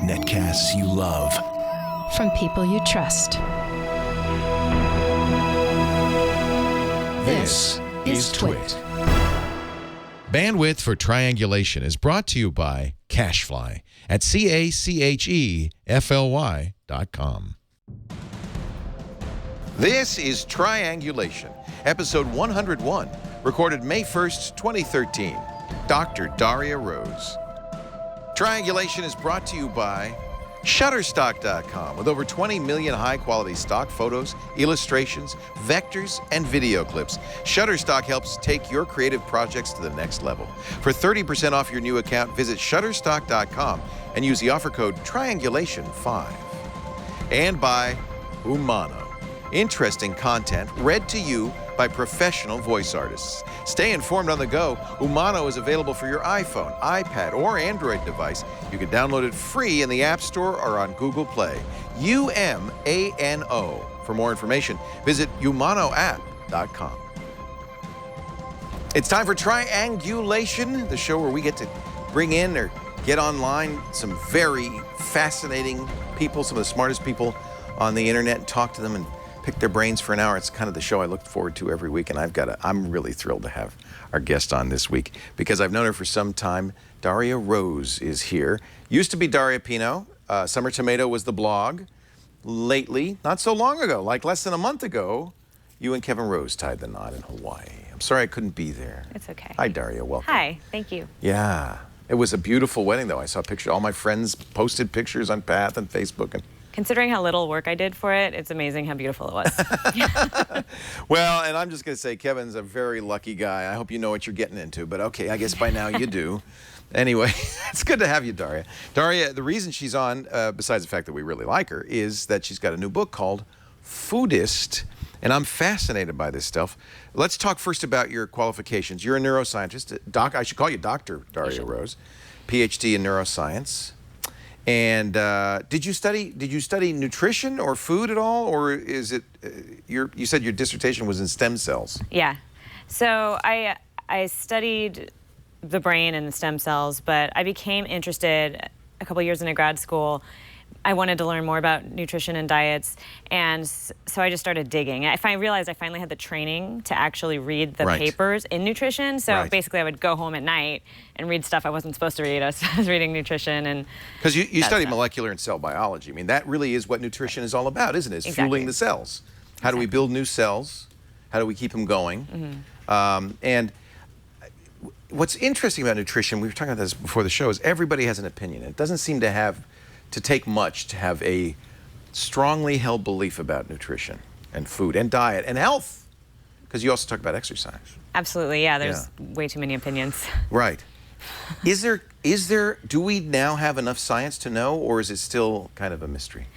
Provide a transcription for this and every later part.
Netcasts you love. From people you trust. This is Twit. Bandwidth for Triangulation is brought to you by Cashfly at CACHEFLY.com. This is Triangulation, episode 101, recorded May 1st, 2013. Dr. Darya Rose. Triangulation is brought to you by Shutterstock.com, with over 20 million high-quality stock photos, illustrations, vectors, and video clips. Shutterstock helps take your creative projects to the next level. For 30% off your new account, visit Shutterstock.com and use the offer code Triangulation5. And by Umano. Interesting content read to you by professional voice artists. Stay informed on the go. Umano is available for your iPhone, iPad, or Android device. You can download it free in the App Store or on Google Play. UMANO. For more information, visit umanoapp.com. It's time for Triangulation, the show where we get to bring in or get online some very fascinating people, some of the smartest people on the internet, and talk to them and pick their brains for an hour. It's kind of the show I look forward to every week, and I'm really thrilled to have our guest on this week because I've known her for some time. Darya Rose is here. Used to be Daria Pino. Summer Tomato was the blog. Lately, not so long ago, like less than a month ago, you and Kevin Rose tied the knot in Hawaii. I'm sorry I couldn't be there. It's okay. Hi, Daria. Welcome. Hi. Thank you. Yeah. It was a beautiful wedding, though. I saw pictures. All my friends posted pictures on Path and Facebook, and considering how little work I did for it, it's amazing how beautiful it was. Well, and I'm just going to say, Kevin's a very lucky guy. I hope you know what you're getting into, but okay, I guess by now you do. Anyway, it's good to have you, Daria. Daria, the reason she's on, besides the fact that we really like her, is that she's got a new book called Foodist, and I'm fascinated by this stuff. Let's talk first about your qualifications. You're a neuroscientist. I should call you Dr. Darya Rose, PhD in neuroscience. And did you study nutrition or food at all, or is it you said your dissertation was in stem cells? Yeah. So I studied the brain and the stem cells, but I became interested a couple years into grad school. I wanted to learn more about nutrition and diets, and so I just started digging. I realized I finally had the training to actually read the papers in nutrition. So basically I would go home at night and read stuff I wasn't supposed to read. I was reading nutrition and... Because you study molecular and cell biology. I mean, that really is what nutrition is all about, isn't it? It's fueling the cells. How do we build new cells? How do we keep them going? And what's interesting about nutrition, we were talking about this before the show, is everybody has an opinion. It doesn't seem to take much to have a strongly held belief about nutrition and food and diet and health, because you also talk about exercise. Absolutely, yeah. There's way too many opinions. Right. Do we now have enough science to know, or is it still kind of a mystery?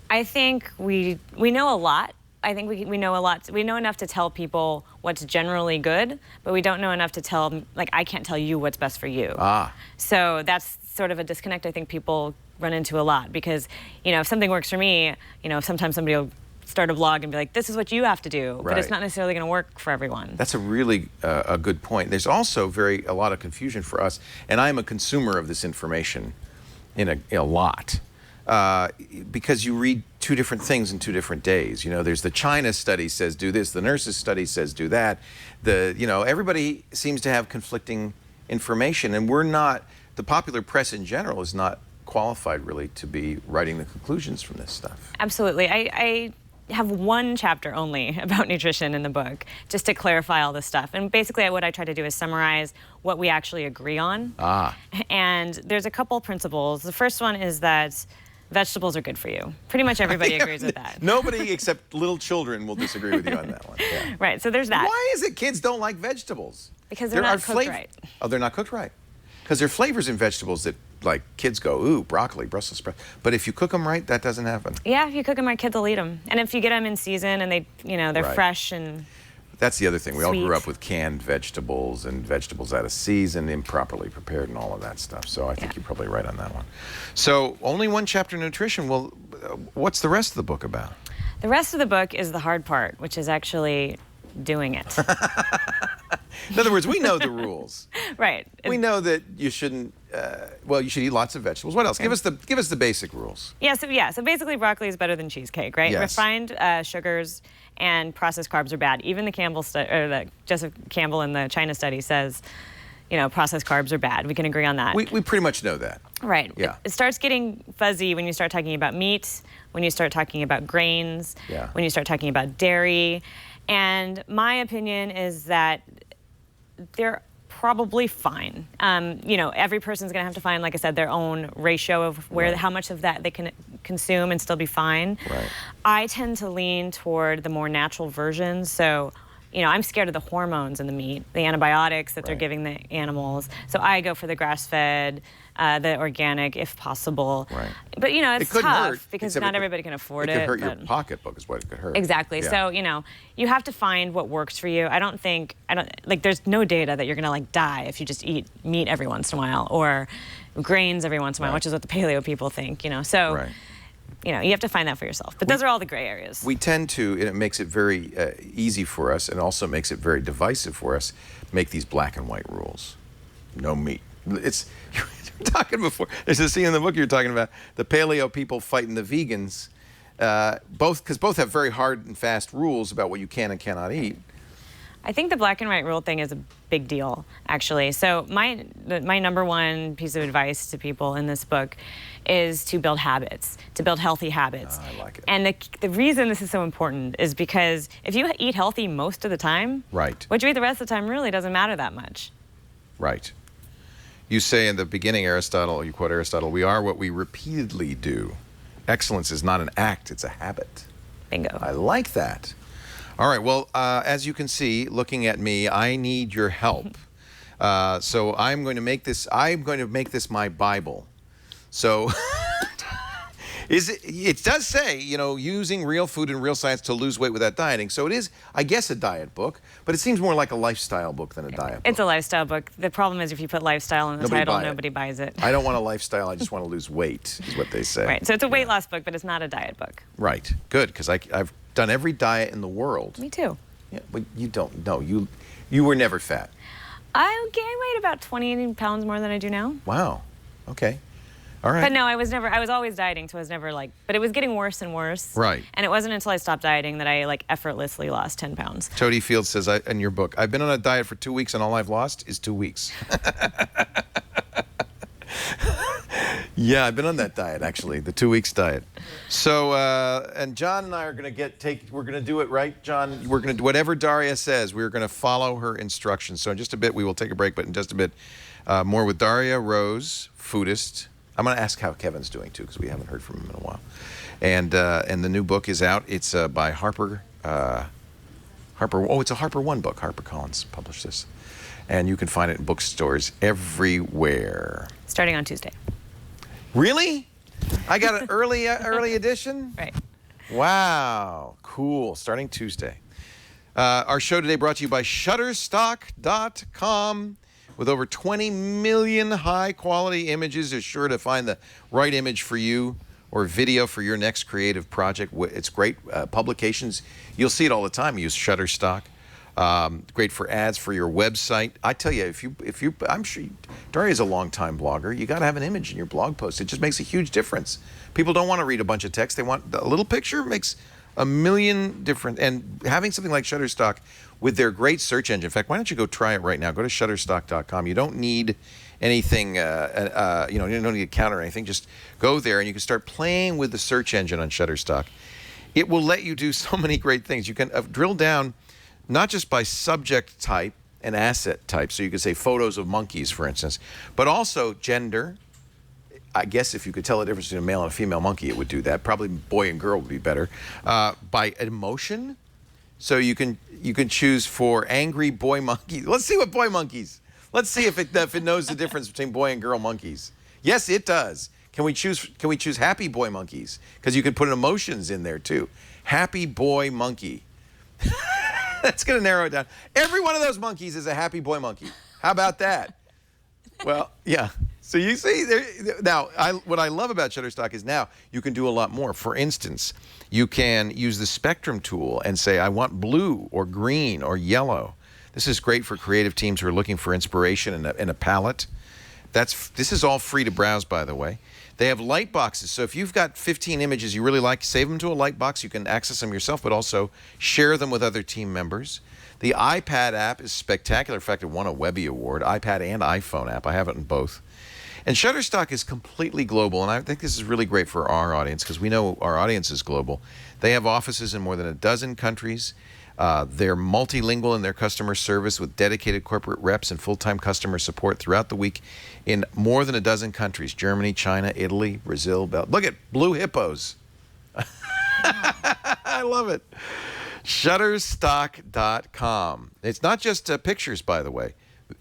I think we know a lot. I think we know a lot. We know enough to tell people what's generally good, but we don't know enough to tell, like, I can't tell you what's best for you. So that's sort of a disconnect I think people run into a lot, because, if something works for me, sometimes somebody will start a blog and be like, this is what you have to do, but it's not necessarily going to work for everyone. That's a really a good point. There's also a lot of confusion for us, and I'm a consumer of this information in a lot, because you read two different things in 2 different days. There's the China study says do this, the nurses study says do that. Everybody seems to have conflicting information, and the popular press in general is not qualified really to be writing the conclusions from this stuff. Absolutely. I have one chapter only about nutrition in the book, just to clarify all this stuff. And basically what I try to do is summarize what we actually agree on. And there's a couple principles. The first one is that vegetables are good for you. Pretty much everybody agrees with that. Nobody except little children will disagree with you on that one. Yeah. Right, so there's that. Why is it kids don't like vegetables? Because they're not cooked right. Oh, they're not cooked right. Because there are flavors in vegetables that, like, kids go, ooh, broccoli, Brussels sprouts. But if you cook them right, that doesn't happen. Yeah, if you cook them right, kids will eat them. And if you get them in season and they're fresh and That's the other thing. We all sweet. grew up with canned vegetables and vegetables out of season, improperly prepared, and all of that stuff. So I think you're probably right on that one. So only one chapter nutrition. Well, what's the rest of the book about? The rest of the book is the hard part, which is actually doing it. In other words, we know the rules. Right. We know that you shouldn't. Well, you should eat lots of vegetables. What else? Give us the basic rules. So basically, broccoli is better than cheesecake, right? Yes. Refined sugars and processed carbs are bad. Even the Joseph Campbell in the China study says, processed carbs are bad. We can agree on that. We pretty much know that. Right. Yeah. It starts getting fuzzy when you start talking about meat, when you start talking about grains, Yeah. when you start talking about dairy. And my opinion is that they're probably fine. Every person's going to have to find, like I said, their own ratio of how much of that they can consume and still be fine. Right. I tend to lean toward the more natural versions. So, I'm scared of the hormones in the meat, the antibiotics that they're giving the animals. So I go for the grass-fed, the organic, if possible. Right. But, it's couldn't tough hurt, because except not everybody can afford it. It could hurt but your pocketbook is what it could hurt. Exactly. Yeah. So, you have to find what works for you. There's no data that you're going to die if you just eat meat every once in a while or grains every once in a while, which is what the paleo people think, So, Right. you have to find that for yourself. But those are all the gray areas. We tend to, and it makes it very easy for us, and also makes it very divisive for us, make these black and white rules. No meat. It's you're talking before. There's a scene in the book you're talking about the paleo people fighting the vegans, because both have very hard and fast rules about what you can and cannot eat. I think the black and white rule thing is a big deal, actually. So my number one piece of advice to people in this book is to build habits, to build healthy habits. I like it. And the reason this is so important is because if you eat healthy most of the time, Right. what you eat the rest of the time really doesn't matter that much. Right. You say in the beginning, Aristotle, you quote Aristotle, we are what we repeatedly do. Excellence is not an act, it's a habit. Bingo. I like that. All right, well, as you can see, looking at me, I need your help. So I'm going to make this my Bible. So it does say, using real food and real science to lose weight without dieting. So it is, I guess, a diet book, but it seems more like a lifestyle book than a diet book. It's a lifestyle book. The problem is if you put lifestyle in the title, nobody buys it. I don't want a lifestyle, I just want to lose weight, is what they say. Right, so it's a weight loss book, but it's not a diet book. Right, good, because I've done every diet in the world. Me too. Yeah, but you don't know. You were never fat. I weighed about 20 pounds more than I do now. Wow. Okay. All right. But no, I was always dieting, so I was never but it was getting worse and worse. Right. And it wasn't until I stopped dieting that I effortlessly lost 10 pounds. Toady Field says in your book, I've been on a diet for 2 weeks and all I've lost is 2 weeks. Yeah, I've been on that diet, actually, the 2 weeks diet. So, and John and I are going to we're going to do it, right, John? We're going to do whatever Daria says. We're going to follow her instructions. So in just a bit, we will take a break, but in just a bit, more with Darya Rose, Foodist. I'm going to ask how Kevin's doing, too, because we haven't heard from him in a while. And the new book is out. It's by Harper. It's a Harper One book. HarperCollins published this. And you can find it in bookstores everywhere. Starting on Tuesday. Really? I got an early edition? Right. Wow. Cool. Starting Tuesday. Our show today brought to you by Shutterstock.com. With over 20 million high-quality images, you're sure to find the right image for you or video for your next creative project. It's great. Publications, you'll see it all the time. You use Shutterstock. Great for ads for your website. I tell you, I'm sure Darya's a long-time blogger. You got to have an image in your blog post. It just makes a huge difference. People don't want to read a bunch of text. They want a little picture. Makes a million different. And having something like Shutterstock with their great search engine. In fact, why don't you go try it right now? Go to Shutterstock.com. You don't need anything. You don't need a counter or anything. Just go there and you can start playing with the search engine on Shutterstock. It will let you do so many great things. You can drill down. Not just by subject type and asset type, so you could say photos of monkeys, for instance, but also gender. I guess if you could tell the difference between a male and a female monkey, it would do that. Probably boy and girl would be better. By emotion, so you can choose for angry boy monkey. Let's see what boy monkeys. Let's see if it knows the difference between boy and girl monkeys. Yes, it does. Can we choose happy boy monkeys? Because you can put emotions in there too. Happy boy monkey. That's going to narrow it down. Every one of those monkeys is a happy boy monkey. How about that? Well, yeah. So you see, now, what I love about Shutterstock is now you can do a lot more. For instance, you can use the spectrum tool and say, I want blue or green or yellow. This is great for creative teams who are looking for inspiration and a palette. This is all free to browse, by the way. They have light boxes, so if you've got 15 images you really like, save them to a light box. You can access them yourself, but also share them with other team members. The iPad app is spectacular. In fact, it won a Webby Award, iPad and iPhone app. I have it in both. And Shutterstock is completely global, and I think this is really great for our audience because we know our audience is global. They have offices in more than a dozen countries. They're multilingual in their customer service with dedicated corporate reps and full-time customer support throughout the week in more than a dozen countries: Germany, China, Italy, Brazil, Belgium. Look at blue hippos. I love it. Shutterstock.com. It's not just pictures, by the way.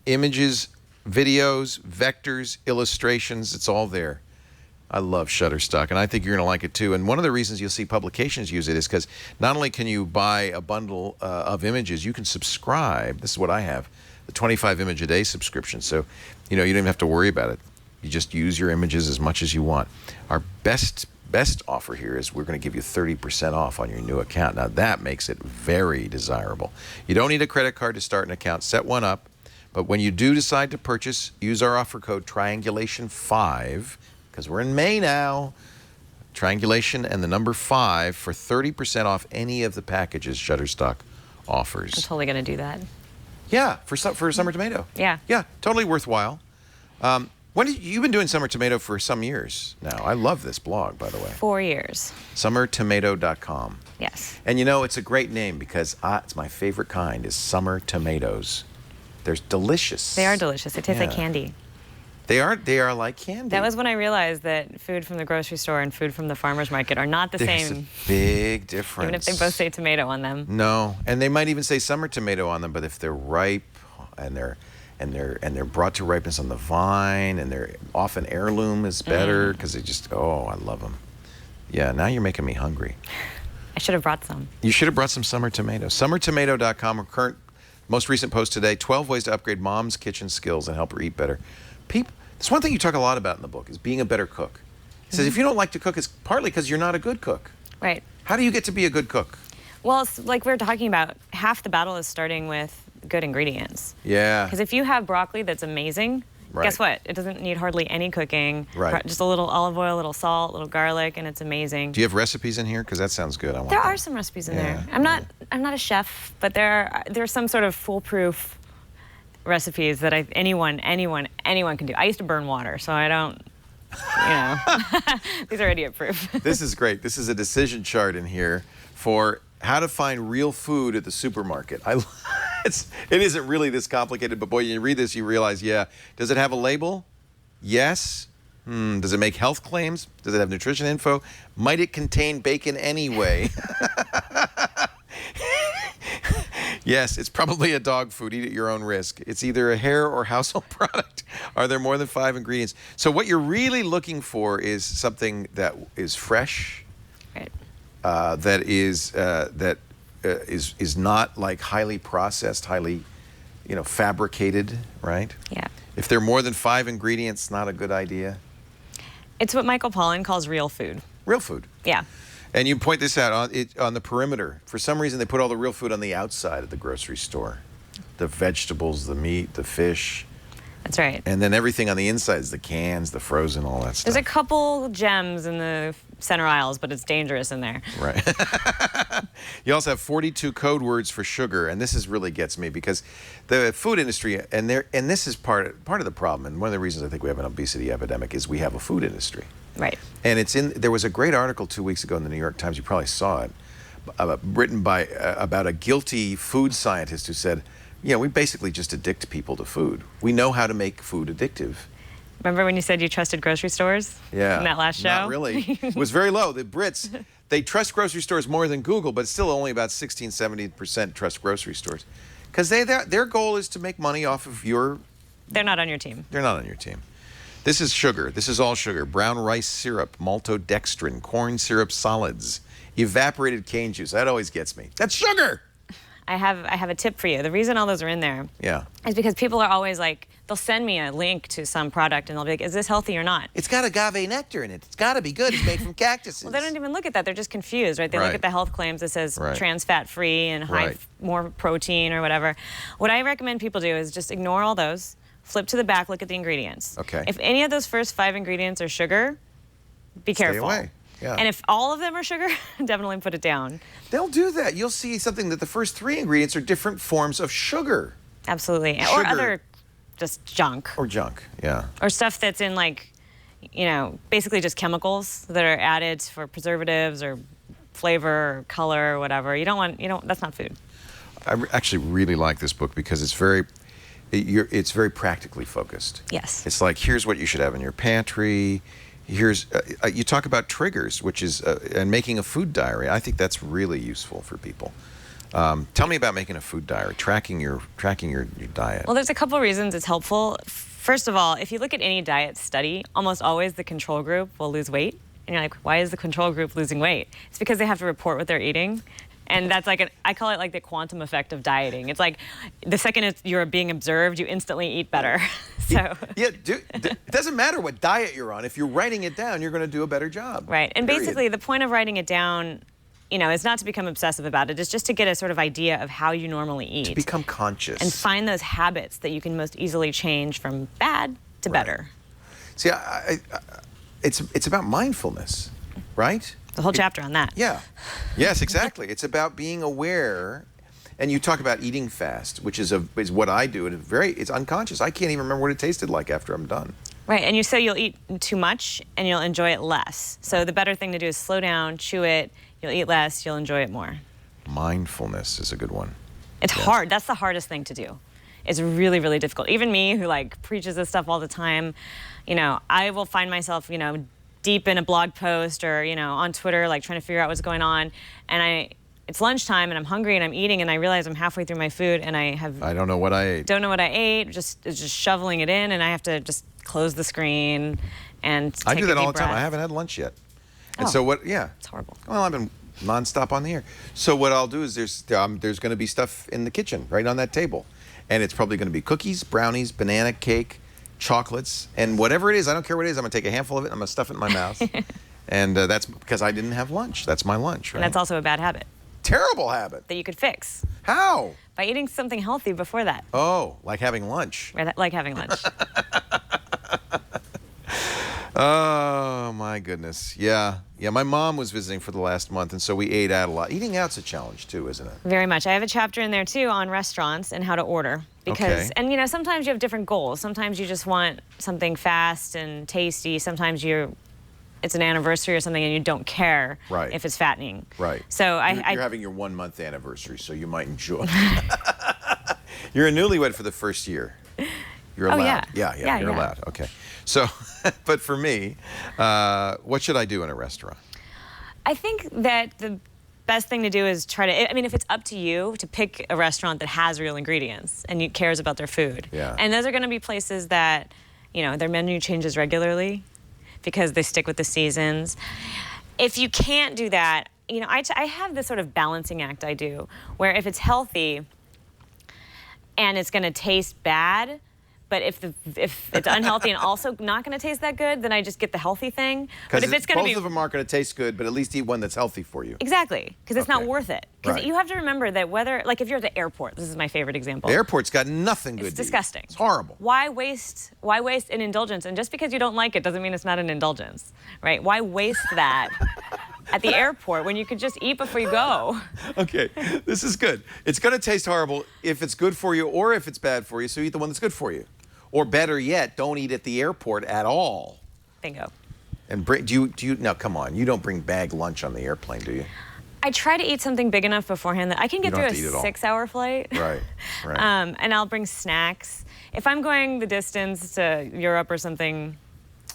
Images, videos, vectors, illustrations, it's all there. I love Shutterstock, and I think you're going to like it too. And one of the reasons you'll see publications use it is because not only can you buy a bundle of images, you can subscribe. This is what I have, the 25 image a day subscription. So, you don't even have to worry about it. You just use your images as much as you want. Our best offer here is we're going to give you 30% off on your new account. Now, that makes it very desirable. You don't need a credit card to start an account. Set one up. But when you do decide to purchase, use our offer code Triangulation5, because we're in May now. Triangulation and the number 5 for 30% off any of the packages Shutterstock offers. I'm totally going to do that. Yeah, for Summer Tomato. Yeah. Yeah, totally worthwhile. You've been doing Summer Tomato for some years now. I love this blog, by the way. 4 years. Summertomato.com. Yes. And it's a great name because it's my favorite kind is summer tomatoes. They're delicious. They are delicious. They taste like candy. They are like candy. That was when I realized that food from the grocery store and food from the farmer's market are not the There's same. A big difference. Even if they both say tomato on them. No, and they might even say summer tomato on them, but if they're ripe and they're brought to ripeness on the vine and they're often heirloom is better because they just I love them. Yeah, now you're making me hungry. I should have brought some. You should have brought some summer tomatoes. Summertomato.com, our current most recent post today, 12 ways to upgrade mom's kitchen skills and help her eat better. That's one thing you talk a lot about in the book is being a better cook. It says if you don't like to cook, it's partly because you're not a good cook. Right. How do you get to be a good cook? Well, it's like we were talking about, half the battle is starting with good ingredients. Yeah. Because if you have broccoli that's amazing, guess what? It doesn't need hardly any cooking. Right. Just a little olive oil, a little salt, a little garlic, and it's amazing. Do you have recipes in here? Because that sounds good. There are some recipes in there. I'm not a chef, but there are some sort of foolproof recipes that anyone can do. I used to burn water, so I don't, these are idiot proof. This is great. This is a decision chart in here for how to find real food at the supermarket. It isn't really this complicated, but boy, you read this, you realize, does it have a label? Yes. Does it make health claims? Does it have nutrition info? Might it contain bacon anyway? Yes, it's probably a dog food. Eat at your own risk. It's either a hair or household product. Are there more than 5 ingredients? So what you're really looking for is something that is fresh, Right. that is not like highly processed, highly, fabricated, right? Yeah. If there are more than 5 ingredients, not a good idea. It's what Michael Pollan calls real food. Real food. Yeah. And you point this out on the perimeter. For some reason, they put all the real food on the outside of the grocery store. The vegetables, the meat, the fish. That's right. And then everything on the inside is the cans, the frozen, all that stuff. There's a couple gems in the center aisles, but it's dangerous in there. Right. You also have 42 code words for sugar, and this really gets me because the food industry, and this is part of the problem, and one of the reasons I think we have an obesity epidemic is we have a food industry. Right. And there was a great article 2 weeks ago in the New York Times, you probably saw it, written about a guilty food scientist who said, we basically just addict people to food. We know how to make food addictive. Remember when you said you trusted grocery stores? Yeah. In that last show? Not really. It was very low. The Brits, they trust grocery stores more than Google, but it's still only about 16, 70% trust grocery stores. Because their goal is to make money off of your... They're not on your team. They're not on your team. This is sugar. This is all sugar. Brown rice syrup, maltodextrin, corn syrup solids, evaporated cane juice. That always gets me. That's sugar! I have a tip for you. The reason all those are in there is because people are always like, they'll send me a link to some product and they'll be like, is this healthy or not? It's got agave nectar in it. It's got to be good. It's made from cactuses. Well, they don't even look at that. They're just confused, right? They look at the health claims that says trans fat free and more protein or whatever. What I recommend people do is just ignore all those, flip to the back, look at the ingredients. Okay. If any of those first 5 ingredients are sugar, be careful. Stay away. Yeah. And if all of them are sugar, definitely put it down. They'll do that. You'll see something that the first 3 ingredients are different forms of sugar. Absolutely. Sugar. Or other just junk. Or junk, yeah. Or stuff that's in like, you know, basically just chemicals that are added for preservatives or flavor or color or whatever. That's not food. I actually really like this book because it's very practically focused. Yes. It's like, here's what you should have in your pantry. Here's you talk about triggers, which is and making a food diary. I think that's really useful for people. Tell me about making a food diary, tracking your diet. Well, there's a couple reasons it's helpful. First of all, if you look at any diet study, almost always the control group will lose weight. And you're like, why is the control group losing weight? It's because they have to report what they're eating. And that's like I call it like the quantum effect of dieting. It's like the second you're being observed, you instantly eat better. So it doesn't matter what diet you're on. If you're writing it down, you're going to do a better job. Right. And basically, the point of writing it down, you know, is not to become obsessive about it. It's just to get a sort of idea of how you normally eat. To become conscious. And find those habits that you can most easily change from bad to better. See, it's about mindfulness, right? The whole chapter on that. Yeah. Yes, exactly. It's about being aware. And you talk about eating fast, which is what I do. And it's unconscious. I can't even remember what it tasted like after I'm done. Right. And you'll eat too much and you'll enjoy it less. So the better thing to do is slow down, chew it. You'll eat less. You'll enjoy it more. Mindfulness is a good one. It's hard. That's the hardest thing to do. It's really, really difficult. Even me, who like preaches this stuff all the time, you know, I will find myself, you know, deep in a blog post or, you know, on Twitter, like trying to figure out what's going on. And it's lunchtime and I'm hungry and I'm eating and I realize I'm halfway through my food and I don't know what I ate. Don't know what I ate, just shoveling it in and I have to just close the screen and take I do that all the breath. time. I haven't had lunch yet. And so It's horrible. Well, I've been nonstop on the air. So what I'll do is there's going to be stuff in the kitchen right on that table. And it's probably going to be cookies, brownies, banana cake, chocolates, and whatever it is, I don't care what it is, I'm going to take a handful of it, I'm going to stuff it in my mouth. And that's because I didn't have lunch. That's my lunch, right? And that's also a bad habit. Terrible habit. That you could fix. How? By eating something healthy before that. Oh, like having lunch. Like having lunch. Oh, my goodness. Yeah. Yeah, my mom was visiting for the last month, and so we ate out a lot. Eating out's a challenge, too, isn't it? Very much. I have a chapter in there, too, on restaurants and how to order. Because, and you know, sometimes you have different goals. Sometimes you just want something fast and tasty. Sometimes it's an anniversary or something and you don't care if it's fattening. Right. So you're having your 1-month anniversary, so you might enjoy. You're a newlywed for the first year. You're allowed. Yeah, you're allowed. Okay. So, but for me, what should I do in a restaurant? I think that the best thing to do is try to, I mean, if it's up to you, to pick a restaurant that has real ingredients and cares about their food. Yeah. And those are going to be places that, you know, their menu changes regularly because they stick with the seasons. If you can't do that, you know, I have this sort of balancing act I do, where if it's healthy and it's going to taste bad, but if it's unhealthy and also not going to taste that good, then I just get the healthy thing. But if it's going to be, both of them aren't going to taste good, but at least eat one that's healthy for you. Exactly, because it's not worth it. Because you have to remember that like if you're at the airport, this is my favorite example. The airport's got nothing good. It's disgusting. It's horrible. Why waste an indulgence? And just because you don't like it doesn't mean it's not an indulgence, right? Why waste that at the airport when you could just eat before you go? Okay, this is good. It's going to taste horrible if it's good for you or if it's bad for you, so eat the one that's good for you. Or better yet, don't eat at the airport at all. Bingo. And do you now come on, you don't bring bag lunch on the airplane, do you? I try to eat something big enough beforehand that I can get through a 6-hour flight. Right. And I'll bring snacks. If I'm going the distance to Europe or something,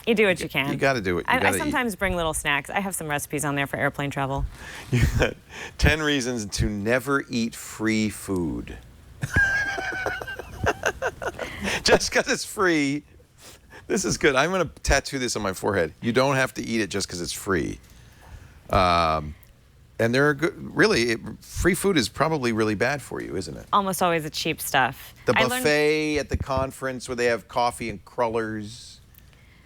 you do what you can. You got to do it. I sometimes bring little snacks. I have some recipes on there for airplane travel. 10 reasons to never eat free food. Just because it's free. This is good. I'm going to tattoo this on my forehead. You don't have to eat it just because it's free. And there are good, really, free food is probably really bad for you, isn't it? Almost always the cheap stuff. The buffet at the conference where they have coffee and crullers,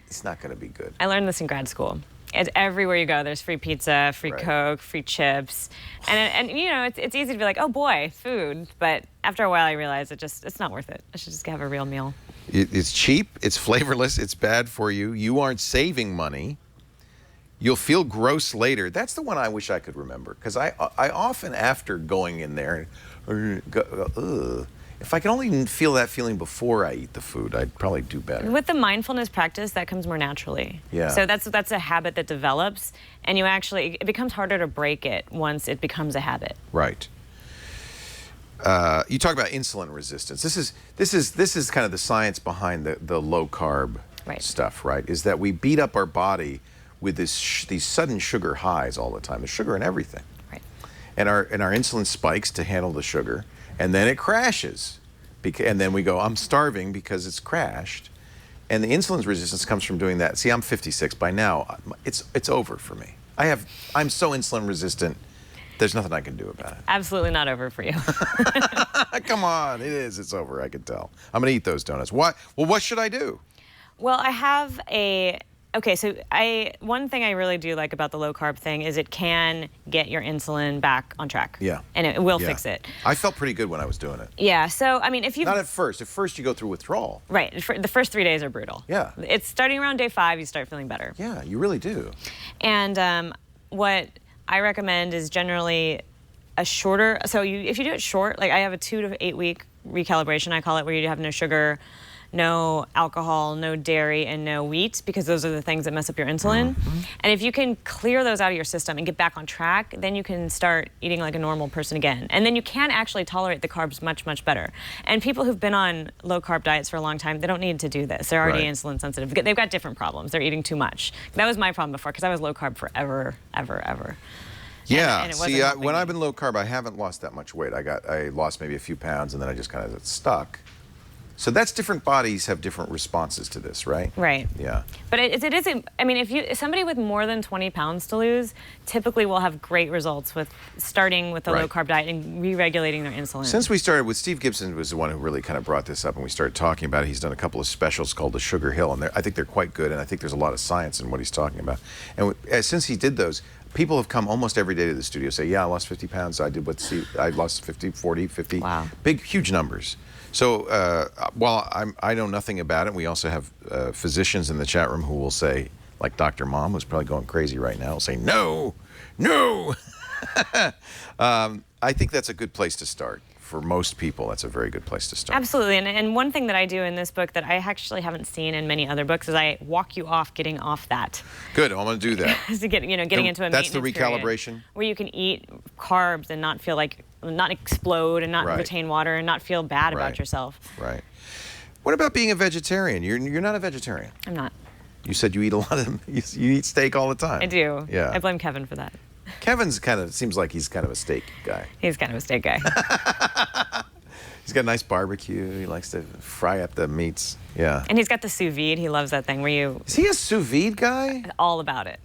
it's not going to be good. I learned this in grad school. Everywhere you go, there's free pizza, free Coke, free chips. And you know, it's easy to be like, oh boy, food. But after a while, I realized it's not worth it. I should just have a real meal. It's cheap, it's flavorless, it's bad for you. You aren't saving money. You'll feel gross later. That's the one I wish I could remember. Because I often, after going in there, go, if I could only feel that feeling before I eat the food, I'd probably do better. With the mindfulness practice, that comes more naturally. Yeah. So that's a habit that develops, and it becomes harder to break it once it becomes a habit. Right. You talk about insulin resistance. This is kind of the science behind the low carb stuff, right? Is that we beat up our body with these sudden sugar highs all the time. There's sugar in everything. Right. And our insulin spikes to handle the sugar. And then it crashes, and then we go, I'm starving because it's crashed. And the insulin resistance comes from doing that. See, I'm 56. By now, it's over for me. I'm so insulin resistant, there's nothing I can do about it. Absolutely not over for you. Come on, it is. It's over, I can tell. I'm going to eat those donuts. Well, what should I do? Well, I have so one thing I really do like about the low carb thing is it can get your insulin back on track. Yeah. And it will fix it. I felt pretty good when I was doing it. Yeah. So, I mean, if you... Not at first. At first, you go through withdrawal. Right. The first 3 days are brutal. Yeah. It's starting around day 5, you start feeling better. Yeah, you really do. And what I recommend is generally a shorter... So if you do it short, like I have a 2 to 8 week recalibration, I call it, where you have no sugar, no alcohol, no dairy, and no wheat, because those are the things that mess up your insulin. Mm-hmm. And if you can clear those out of your system and get back on track, then you can start eating like a normal person again. And then you can actually tolerate the carbs much, much better. And people who've been on low-carb diets for a long time, they don't need to do this. They're already insulin sensitive. They've got different problems. They're eating too much. That was my problem before, because I was low-carb forever, ever. Yeah, and see, when I've been low-carb, I haven't lost that much weight. I lost maybe a few pounds, and then I just kind of stuck. So that's different bodies have different responses to this, right? Right. Yeah. But it isn't, I mean, if somebody with more than 20 pounds to lose typically will have great results with starting with a low-carb diet and re-regulating their insulin. Since we started with Steve Gibson was the one who really kind of brought this up, and we started talking about it. He's done a couple of specials called The Sugar Hill, and I think they're quite good, and I think there's a lot of science in what he's talking about. And since he did those, people have come almost every day to the studio say, yeah, I lost 50 pounds. I did what Steve, I lost 50, 40, 50. Wow. Big, huge numbers. So while I know nothing about it, we also have physicians in the chat room who will say, like Dr. Mom, who's probably going crazy right now, will say, no. I think that's a good place to start. For most people, that's a very good place to start. Absolutely, and one thing that I do in this book that I actually haven't seen in many other books is I walk you off getting off that. Good, I'm going to do that. To getting into a That's the maintenance recalibration? period where you can eat carbs and not feel like, not explode and not retain water and not feel bad about yourself. Right. What about being a vegetarian? You're not a vegetarian. I'm not. You said you eat a lot of, you eat steak all the time. I do. Yeah. I blame Kevin for that. Kevin's seems like he's kind of a steak guy. He's kind of a steak guy. He's got a nice barbecue. He likes to fry up the meats. Yeah. And he's got the sous vide. He loves that thing where you... Is he a sous vide guy? All about it.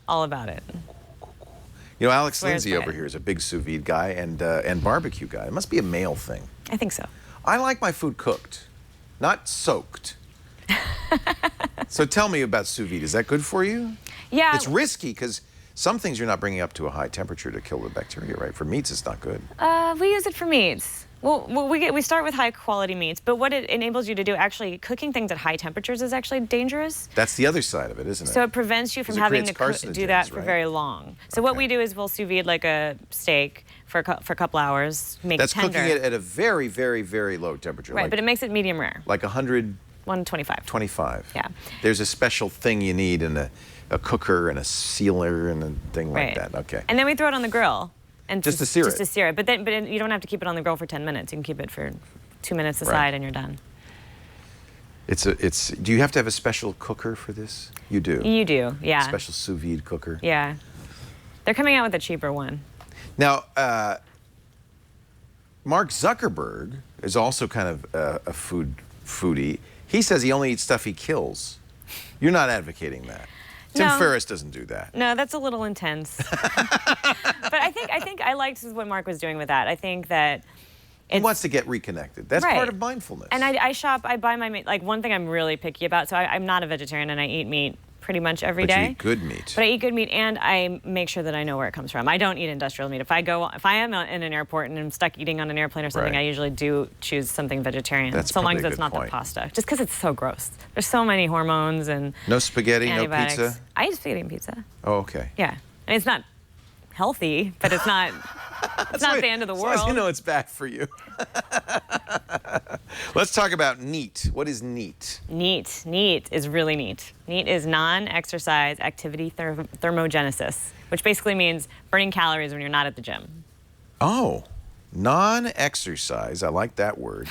All about it. You know, Alex Lindsay over here is a big sous vide guy and barbecue guy. It must be a male thing. I think so. I like my food cooked, not soaked. So tell me about sous vide. Is that good for you? Yeah. It's risky because some things you're not bringing up to a high temperature to kill the bacteria, right? For meats, it's not good. We use it for meats. Well, we start with high quality meats, but what it enables you to do, actually, cooking things at high temperatures is actually dangerous. That's the other side of it, isn't it? So it prevents you from having to do that for very long. So what we do is we'll sous vide like a steak for a couple hours, make it tender. That's cooking it at a very, very, very low temperature. Right, but it makes it medium rare. Like 100... 125. 25. Yeah. There's a special thing you need in a cooker and a sealer and a thing like that. Okay. And then we throw it on the grill. And just to sear it. Just to sear it. But you don't have to keep it on the grill for 10 minutes. You can keep it for 2 minutes aside and you're done. Do you have to have a special cooker for this? You do. You do, yeah. A special sous vide cooker. Yeah. They're coming out with a cheaper one. Now, Mark Zuckerberg is also kind of a foodie. He says he only eats stuff he kills. You're not advocating that. Tim No. Ferriss doesn't do that. No, that's a little intense. But I think I liked what Mark was doing with that. I think that He wants to get reconnected. That's Right. part of mindfulness. And I shop, I buy my meat. Like, one thing I'm really picky about, so I'm not a vegetarian and I eat meat pretty much every day. But you eat good meat. But I eat good meat and I make sure that I know where it comes from. I don't eat industrial meat. If I am in an airport and I'm stuck eating on an airplane or something, Right. I usually do choose something vegetarian. That's so long probably as a it's good not point. the pasta. Just because it's so gross. There's so many hormones and No spaghetti, no antibiotics. pizza? I eat spaghetti and pizza. Oh, okay. Yeah. And it's not healthy, but it's not it's not the end of the As long as world. you know it's bad for you. Let's talk about NEAT. What is NEAT? NEAT is really neat. NEAT is non-exercise activity thermogenesis, which basically means burning calories when you're not at the gym. Oh, non-exercise. I like that word.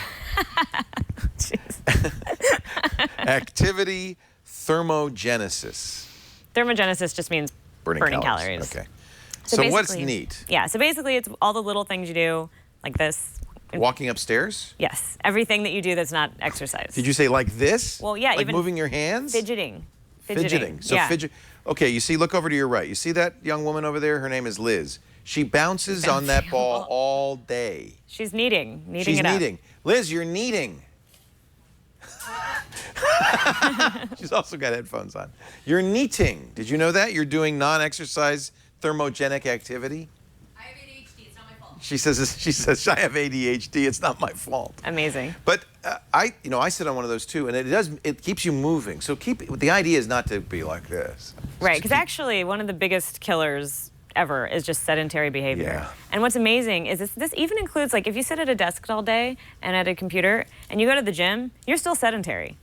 Activity thermogenesis. Thermogenesis just means burning calories. Okay. So what's basically- NEAT? Yeah, so basically it's all the little things you do, like this. Walking upstairs? Yes, everything that you do that's not exercise. Did you say like this? Well, yeah, Like even moving your hands? Fidgeting. So yeah. fidget. Okay, you see, look over to your right. You see that young woman over there? Her name is Liz. She bounces on that ball all day. She's kneading She's it up. kneading. Liz, you're kneading. She's also got headphones on. You're kneading. Did you know that? You're doing non-exercise thermogenic activity? I have ADHD. It's not my fault. She says I have ADHD. It's not my fault. Amazing. But I sit on one of those too, and it keeps you moving. So the idea is not to be like this. Right, because actually one of the biggest killers ever is just sedentary behavior. Yeah. And what's amazing is this even includes, like, if you sit at a desk all day and at a computer and you go to the gym, you're still sedentary.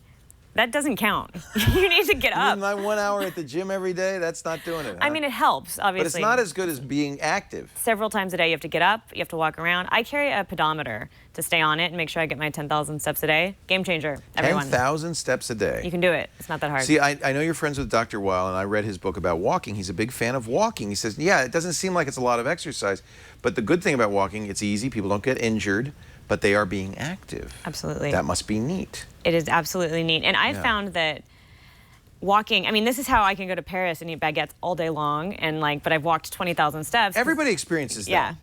That doesn't count. You need to get up. My 1 hour at the gym every day, that's not doing it. I huh? mean, it helps, obviously. But it's not as good as being active. Several times a day, you have to get up, you have to walk around. I carry a pedometer to stay on it and make sure I get my 10,000 steps a day. Game changer, everyone. 10,000 steps a day. You can do it. It's not that hard. See, I know you're friends with Dr. Weil, and I read his book about walking. He's a big fan of walking. He says, yeah, it doesn't seem like it's a lot of exercise, but the good thing about walking, it's easy. People don't get injured, but they are being active. Absolutely. That must be neat. It is absolutely neat. And I've Yeah. found that walking, I mean, this is how I can go to Paris and eat baguettes all day long, and but I've walked 20,000 steps. Everybody experiences that. Yeah.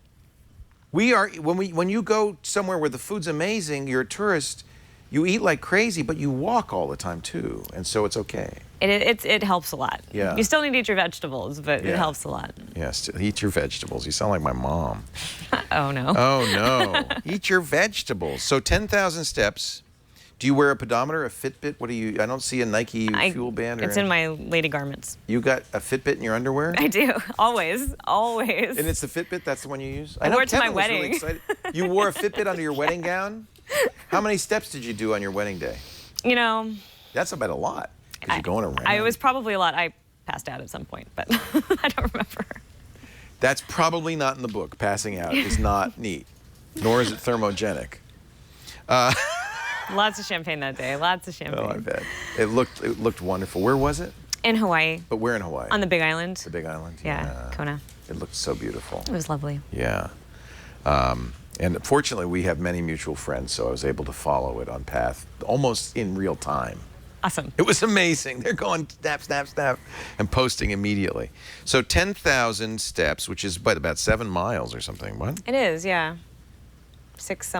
When you go somewhere where the food's amazing, you're a tourist, you eat like crazy, but you walk all the time too, and so it's okay. It helps a lot. Yeah. You still need to eat your vegetables, but Yeah. it helps a lot. Yes, eat your vegetables. You sound like my mom. Oh, no. Oh, no. Eat your vegetables. So 10,000 steps. Do you wear a pedometer, a Fitbit? What do you, I don't see a Nike fuel band or It's in my lady garments. You got a Fitbit in your underwear? I do. Always. Always. And it's the Fitbit? That's the one you use? I know wore it to my Kevin was really wedding. excited. You wore a Fitbit under your wedding gown? How many steps did you do on your wedding day? You know, That's about a lot. Because you're going around. it was probably a lot. I passed out at some point, but I don't remember. That's probably not in the book. Passing out is not neat, nor is it thermogenic. Lots of champagne that day. Lots of champagne. Oh, I bet. It looked wonderful. Where was it? In Hawaii. But where in Hawaii? On the Big Island. The Big Island? Yeah, Kona. It looked so beautiful. It was lovely. Yeah. And fortunately, we have many mutual friends, so I was able to follow it on Path almost in real time. Awesome. It was amazing. They're going snap, snap, snap, and posting immediately. So 10,000 steps, which is about 7 miles or something. What? It is, yeah. 6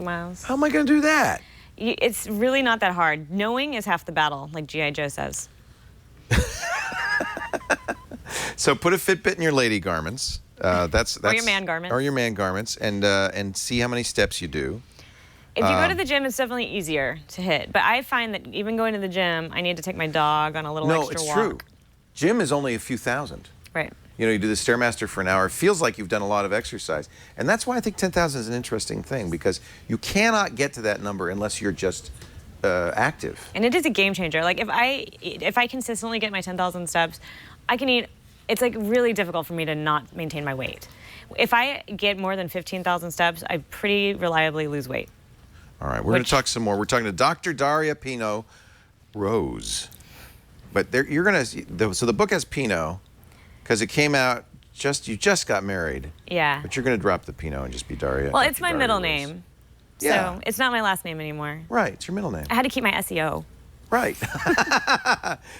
miles. How am I going to do that? It's really not that hard. Knowing is half the battle, like G.I. Joe says. So put a Fitbit in your lady garments. That's Or your man garments. Or your man garments, and see how many steps you do. If you go to the gym, it's definitely easier to hit. But I find that even going to the gym, I need to take my dog on a little No, extra it's walk. true. Gym is only a few thousand. Right. You know, you do the Stairmaster for an hour. It feels like you've done a lot of exercise. And that's why I think 10,000 is an interesting thing, because you cannot get to that number unless you're just active. And it is a game changer. Like if I consistently get my 10,000 steps, I can eat. It's like really difficult for me to not maintain my weight. If I get more than 15,000 steps, I pretty reliably lose weight. All right, we're going to talk some more. We're talking to Dr. Darya Rose. But you're going to, so the book has Pinot, because it came out you just got married. Yeah. But you're going to drop the Pinot and just be Daria. Well, Dr. it's my Darya middle Rose. name. Yeah. So it's not my last name anymore. Right, it's your middle name. I had to keep my SEO. Right.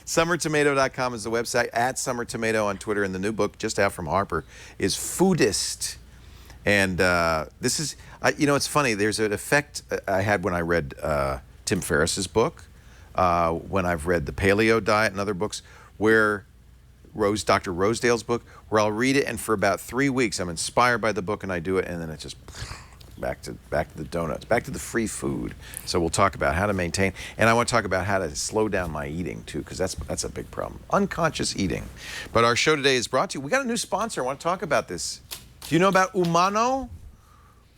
Summertomato.com is the website, @SummerTomato on Twitter, and the new book just out from Harper is Foodist. And this is, it's funny, there's an effect I had when I read Tim Ferriss's book, when I've read The Paleo Diet and other books, where Dr. Rosedale's book, where I'll read it and for about 3 weeks I'm inspired by the book and I do it, and then it's just back to the donuts, back to the free food. So we'll talk about how to maintain, and I want to talk about how to slow down my eating too, because that's a big problem, unconscious eating. But our show today is brought to you. We got a new sponsor. I want to talk about this. Do you know about Umano?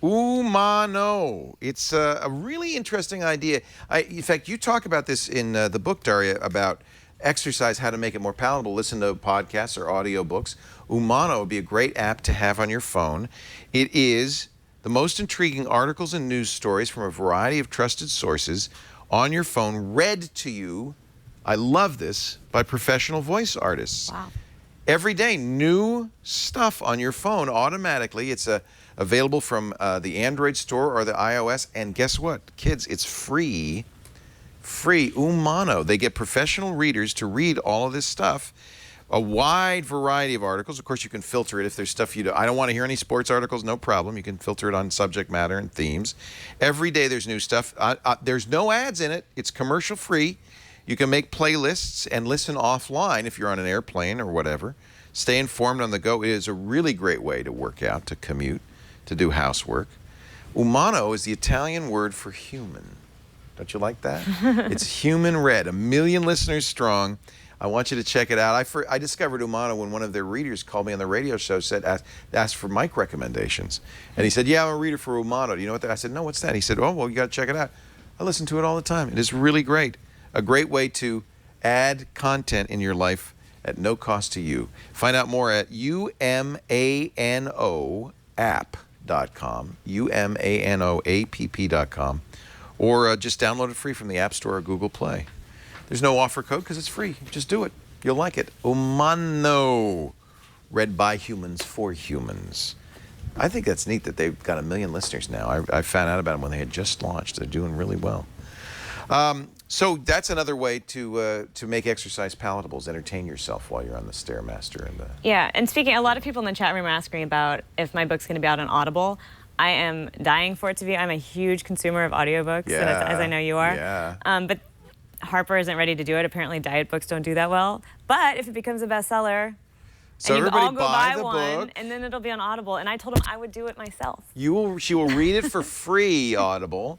Umano. It's a really interesting idea. In fact, you talk about this in the book, Daria, about exercise, how to make it more palatable. Listen to podcasts or audio books. Umano would be a great app to have on your phone. It is the most intriguing articles and news stories from a variety of trusted sources on your phone, read to you, I love this, by professional voice artists. Wow. Every day, new stuff on your phone automatically. It's available from the Android store or the iOS. And guess what? Kids, it's free. Free. Umano. They get professional readers to read all of this stuff. A wide variety of articles. Of course, you can filter it if there's stuff I don't want to hear any sports articles, no problem. You can filter it on subject matter and themes. Every day there's new stuff. There's no ads in it. It's commercial free. You can make playlists and listen offline if you're on an airplane or whatever. Stay informed on the go. It is a really great way to work out, to commute, to do housework. Umano is the Italian word for human. Don't you like that? It's human read. 1 million listeners strong. I want you to check it out. I discovered Umano when one of their readers called me on the radio show, asked for mic recommendations. And he said, yeah, I'm a reader for Umano. Do you know what that is? I said, no, what's that? He said, oh, well, you got to check it out. I listen to it all the time. It is really great. A great way to add content in your life at no cost to you. Find out more at umanoapp.com, umanoapp.com, or just download it free from the App Store or Google Play. There's no offer code because it's free. Just do it. You'll like it. Umano, read by humans for humans. I think that's neat that they've got 1 million listeners now. I found out about them when they had just launched. They're doing really well. So that's another way to make exercise palatable, is entertain yourself while you're on the Stairmaster. Yeah, and speaking, a lot of people in the chat room are asking about if my book's going to be out on Audible. I am dying for it to be. I'm a huge consumer of audiobooks, as I know you are. Yeah. But Harper isn't ready to do it. Apparently, diet books don't do that well. But if it becomes a bestseller, so and you everybody all go buy the one, book, and then it'll be on Audible. And I told him I would do it myself. she will read it for free, Audible.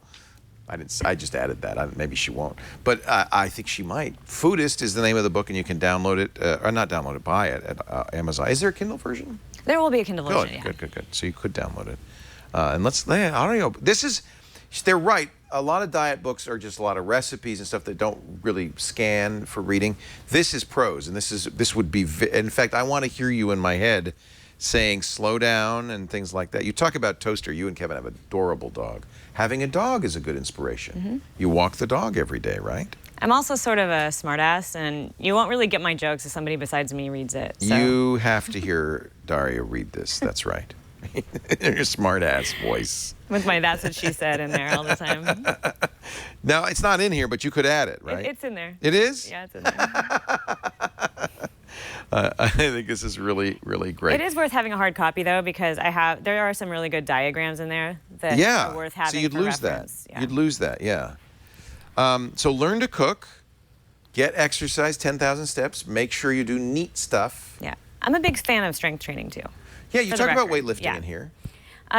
I just added that. Maybe she won't, but I think she might. Foodist is the name of the book, and you can download it, or not download it, buy it at Amazon. Is there a Kindle version? There will be a Kindle version. Yeah. Good. So you could download it. And I don't know. They're right. A lot of diet books are just a lot of recipes and stuff that don't really scan for reading. This is prose, and this would be. In fact, I want to hear you in my head saying slow down and things like that. You talk about Toaster. You and Kevin have an adorable dog. Having a dog is a good inspiration. Mm-hmm. You walk the dog every day, right? I'm also sort of a smartass, and you won't really get my jokes if somebody besides me reads it. So. You have to hear Daria read this. That's right. Your smartass voice. With my "that's what she said" in there all the time. Now, it's not in here, but you could add it, right? It's in there. It is? Yeah, it's in there. I think this is really, really great. It is worth having a hard copy, though, because there are some really good diagrams in there that are worth having. So you'd lose reference. that. Yeah. You'd lose that, yeah. So learn to cook, get exercise, 10,000 steps, make sure you do neat stuff. Yeah. I'm a big fan of strength training, too. Yeah, you talk about weightlifting in here.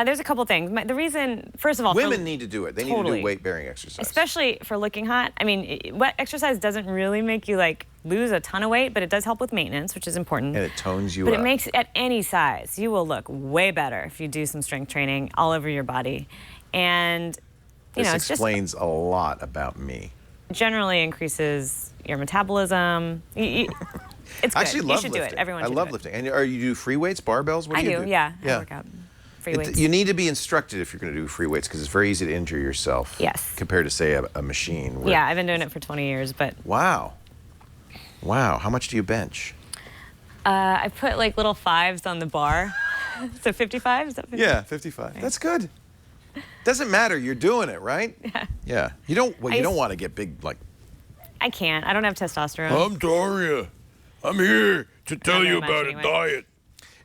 There's a couple things. The reason, first of all, women need to do it. They need to do weight-bearing exercise, especially for looking hot. I mean, exercise doesn't really make you lose a ton of weight, but it does help with maintenance, which is important. And it tones you up. But it makes at any size, you will look way better if you do some strength training all over your body, and this explains a lot about me. Generally increases your metabolism. It's good. I actually love you should lifting. Do it. Everyone should I love lifting. And you do free weights, barbells? What do you do? Yeah. I work out. Free weights. You need to be instructed if you're going to do free weights, because it's very easy to injure yourself. Yes. Compared to, say, a machine. Yeah, I've been doing it for 20 years, but. Wow. How much do you bench? I put little 5s on the bar. So 55? Is that 55? Yeah, 55. Right. That's good. Doesn't matter. You're doing it, right? Yeah. Yeah. You don't want to get big, I can't. I don't have testosterone. I'm Daria. I'm here to tell you about a diet.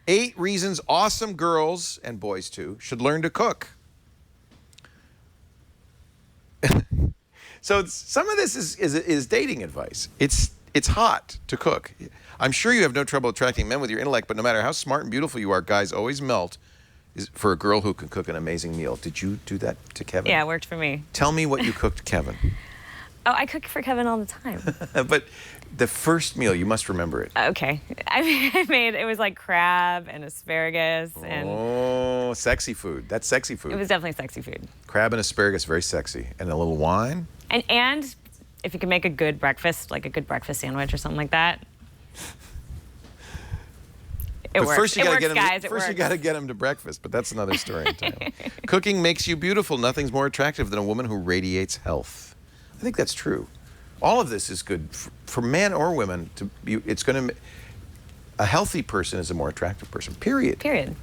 8 reasons awesome girls, and boys too, should learn to cook. So some of this is dating advice. It's hot to cook. I'm sure you have no trouble attracting men with your intellect, but no matter how smart and beautiful you are, guys always melt for a girl who can cook an amazing meal. Did you do that to Kevin? Yeah, it worked for me. Tell me what you cooked Kevin. Oh, I cook for Kevin all the time. But the first meal, you must remember it. Okay. I made, it was like crab and asparagus and... Oh, sexy food. That's sexy food. It was definitely sexy food. Crab and asparagus, very sexy. And a little wine. And if you can make a good breakfast, like a good breakfast sandwich or something like that, it works. First you gotta get him, guys. First you got to get him to breakfast, but that's another story entirely. Cooking makes you beautiful. Nothing's more attractive than a woman who radiates health. I think that's true. All of this is good for men or women. It's going to. A healthy person is a more attractive person. Period. Period.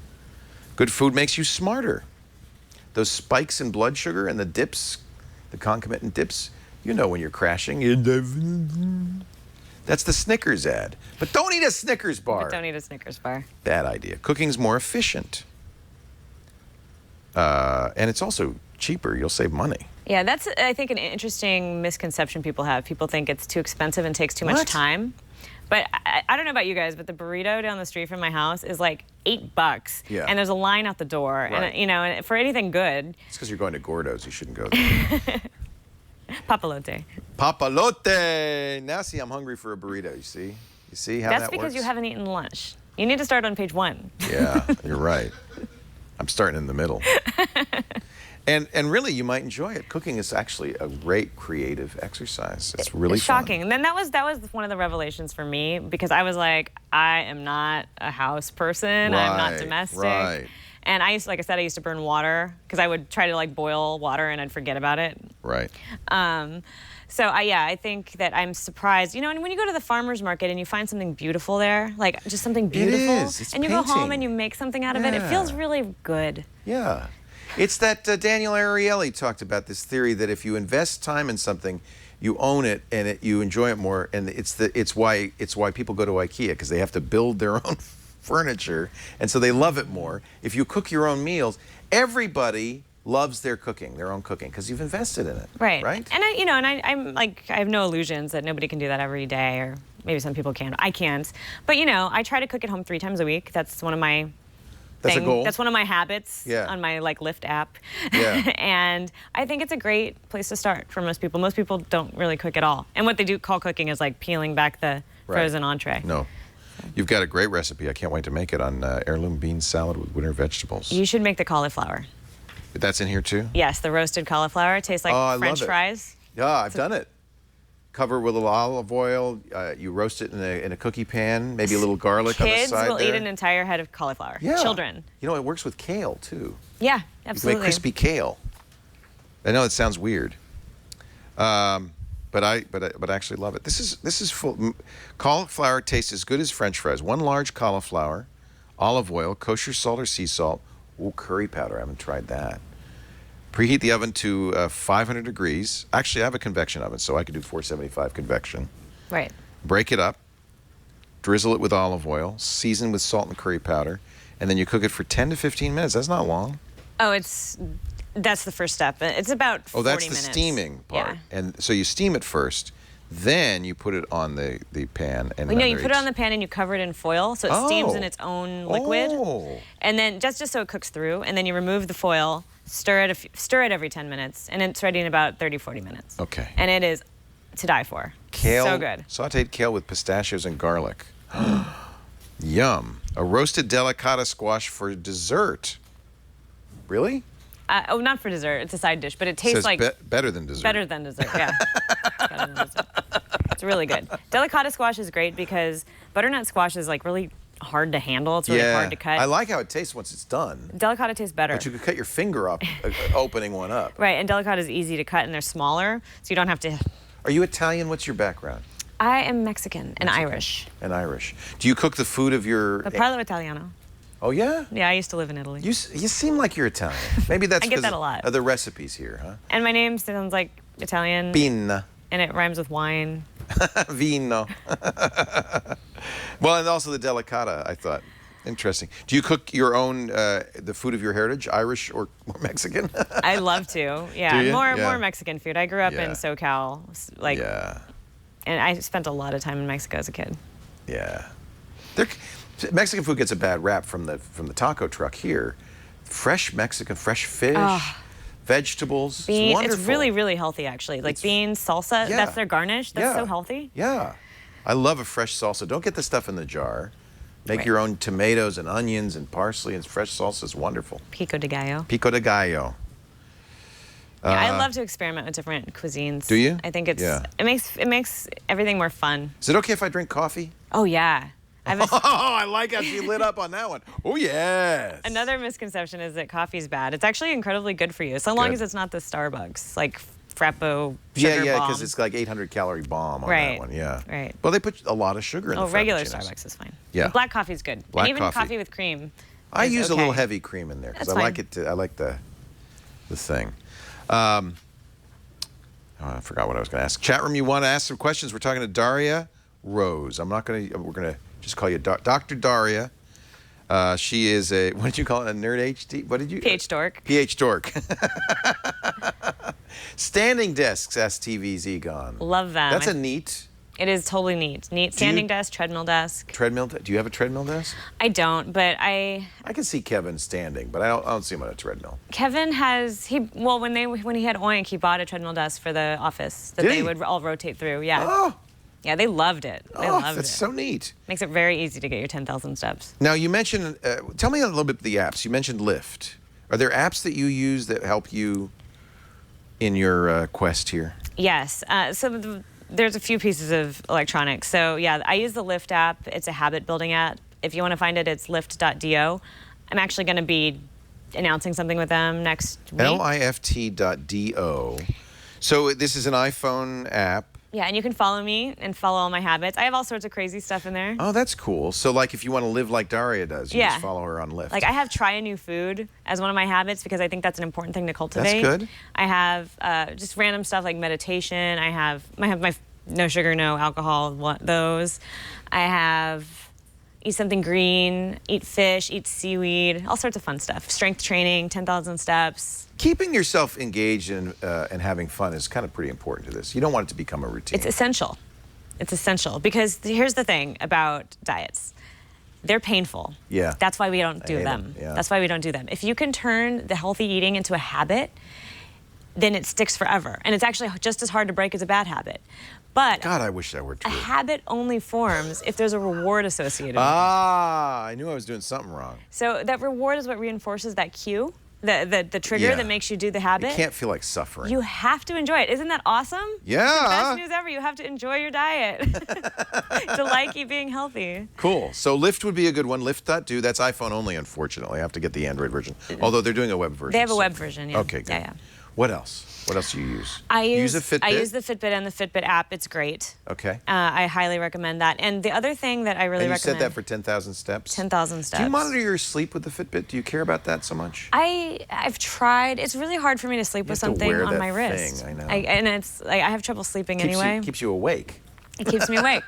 Good food makes you smarter. Those spikes in blood sugar and the dips, the concomitant dips. You know when you're crashing. That's the Snickers ad. But don't eat a Snickers bar. But don't eat a Snickers bar. Bad idea. Cooking's more efficient. And it's also cheaper. You'll save money. Yeah, that's, I think, an interesting misconception people have. People think it's too expensive and takes too much time. But I don't know about you guys, but the burrito down the street from my house is like $8. Yeah. And there's a line out the door. Right. And, you know, and for anything good. It's because you're going to Gordo's. You shouldn't go there. Papalote. Papalote. Now, see, I'm hungry for a burrito. You see? You see how that works? That's because you haven't eaten lunch. You need to start on page 1. Yeah, you're right. I'm starting in the middle. And really, you might enjoy it. Cooking is actually a great creative exercise. It's really It's shocking. And then that was one of the revelations for me, because I was like, I am not a house person. I'm not domestic. Right. And I used, like I said, I used to burn water because I would try to like boil water and I'd forget about it. Right. So I think that I'm surprised. You know, and when you go to the farmer's market and you find something beautiful there, like just something beautiful, It's and you painting. go home and you make something out of it, it feels really good. Yeah. It's that Daniel Ariely talked about this theory that if you invest time in something, you own it and you enjoy it more. And it's why people go to IKEA, because they have to build their own furniture, and so they love it more. If you cook your own meals, everybody loves their cooking, their own cooking, because you've invested in it. Right. Right. And I'm like, I have no illusions that nobody can do that every day, or maybe some people can. I can't. But you know, I try to cook at home 3 times a week. That's one of my That's a goal. That's one of my habits on my like Lyft app. Yeah. And I think it's a great place to start for most people. Most people don't really cook at all. And what they do call cooking is like peeling back the frozen entree. No. You've got a great recipe. I can't wait to make it on heirloom bean salad with winter vegetables. You should make the cauliflower. That's in here too? Yes, the roasted cauliflower. It tastes like French fries. Yeah, I've done it. Cover with a little olive oil. You roast it in a cookie pan. Maybe a little garlic on the side there. Kids will eat an entire head of cauliflower. Yeah. Children. You know, it works with kale too. Yeah, You can absolutely. make crispy kale. I know it sounds weird, but I actually love it. This is full. Cauliflower tastes as good as French fries. 1 large cauliflower, olive oil, kosher salt or sea salt. Ooh, curry powder. I haven't tried that. Preheat the oven to 500 degrees. Actually, I have a convection oven, so I could do 475 convection. Right. Break it up. Drizzle it with olive oil. Season with salt and curry powder, and then you cook it for 10 to 15 minutes. That's not long. Oh, that's the first step. It's about 40 minutes. Oh, that's the steaming part. Yeah. And so you steam it first, then you put it on the pan. And Well, no, you put it on the pan and you cover it in foil, so it steams in its own liquid. Oh. And then just so it cooks through, and then you remove the foil, stir it every 10 minutes, and it's ready in about 30, 40 minutes. Okay. And it is to die for. Kale, So good. Sauteed kale with pistachios and garlic. Yum. A roasted delicata squash for dessert. Really? Oh, not for dessert. It's a side dish, but it tastes Says like better than dessert. better than dessert. Yeah, it's better than dessert. It's really good. Delicata squash is great because butternut squash is like really hard to handle. It's really hard to cut. I like how it tastes once it's done. Delicata tastes better. But you could cut your finger off opening one up. Right, and delicata is easy to cut, and they're smaller, so you don't have to. Are you Italian? What's your background? I am Mexican and Irish. And Irish. Do you cook the food of your... Parlo Italiano. Oh, yeah? Yeah, I used to live in Italy. You seem like you're Italian. Maybe that's I get because that a lot. of the recipes here, huh? And my name sounds like Italian. Pina. And it rhymes with wine. Vino. Well, and also the delicata, I thought. Interesting. Do you cook your own, the food of your heritage, Irish or Mexican? I love to. Yeah, Do you? more Mexican food. I grew up in Yeah. SoCal, like, and I spent a lot of time in Mexico as a kid. Yeah. Mexican food gets a bad rap from the taco truck here. Fresh Mexican, fresh fish, vegetables. Beans. It's wonderful. It's really, really healthy, actually. Like beans, salsa, Yeah. that's their garnish. That's so healthy. Yeah. I love a fresh salsa. Don't get the stuff in the jar. Make Right. your own tomatoes and onions and parsley, and fresh salsa is wonderful. Pico de gallo. Pico de gallo. Yeah, I love to experiment with different cuisines. Do you? I think it makes everything more fun. Is it okay if I drink coffee? Oh yeah. Oh, I like how she lit up on that one. Oh, yes. Another misconception is that coffee's bad. It's actually incredibly good for you, so long Good. as it's not the Starbucks, like Frappo sugar Yeah, bomb. because it's like 800 calorie bomb on Right, that one. Yeah. right. Well, they put a lot of sugar in the Regular Frappuccinos. Starbucks is fine. Yeah. Black coffee's good. Black and even coffee. with cream. I is use a okay. little heavy cream in there because That's I like fine. it. I like the thing. I forgot what I was going to ask. Chat room, you want to ask some questions? We're talking to Darya Rose. We're going to just call you Dr. Daria. She is a, what did you call it? A nerd HD? What did you? PH dork. PH dork. Standing desks, STVZ gone. Love them. That's a neat It is totally neat. Neat standing desk, treadmill desk. treadmill. Do you have a treadmill desk? I don't, but I can see Kevin standing, but I don't see him on a treadmill. Kevin has when he had Oink, he bought a treadmill desk for the office that Did they he? would all rotate through. Yeah. Oh, Yeah, they loved it. They loved that's it. so neat. Makes it very easy to get your 10,000 steps. Now, you mentioned, tell me a little bit of the apps. You mentioned Lyft. Are there apps that you use that help you in your quest here? Yes. There's a few pieces of electronics. So, yeah, I use the Lyft app. It's a habit building app. If you want to find it, it's lyft.do. I'm actually going to be announcing something with them next week. Lift.do. So this is an iPhone app. Yeah, and you can follow me and follow all my habits. I have all sorts of crazy stuff in there. Oh, that's cool. So, like, if you want to live like Daria does, you just follow her on Lyft. Like, I have try a new food as one of my habits because I think that's an important thing to cultivate. That's good. I have just random stuff like meditation. I have my no sugar, no alcohol, those. I have eat something green, eat fish, eat seaweed, all sorts of fun stuff. Strength training, 10,000 steps. Keeping yourself engaged and having fun is kind of pretty important to this. You don't want it to become a routine. It's essential. It's essential because here's the thing about diets. They're painful. Yeah. That's why we don't do hate them. 'em, yeah. That's why we don't do them. If you can turn the healthy eating into a habit, then it sticks forever. And it's actually just as hard to break as a bad habit. But God, I wish that were a true. habit only forms if there's a reward associated with it. Ah, I knew I was doing something wrong. So that reward is what reinforces that cue, the trigger Yeah. that makes you do the habit. It can't feel like suffering. You have to enjoy it. Isn't that awesome? Yeah. Best news ever. You have to enjoy your diet to like you being healthy. Cool. So Lyft would be a good one. Lyft.do. That's iPhone only, unfortunately. I have to get the Android version. Although they're doing a web version. They have a so- web version, yeah. Okay, good. Yeah, yeah. What else? What else do you use? I You use a Fitbit? I use the Fitbit and the Fitbit app. It's great. Okay. I highly recommend that. And the other thing that I really And you recommend. said that for 10,000 steps? 10,000 steps. Do you monitor your sleep with the Fitbit? Do you care about that so much? I've tried. It's really hard for me to sleep with have to something wear on that my wrist. thing, I know. And it's like I have trouble sleeping anyway. Keeps you awake. It keeps me awake.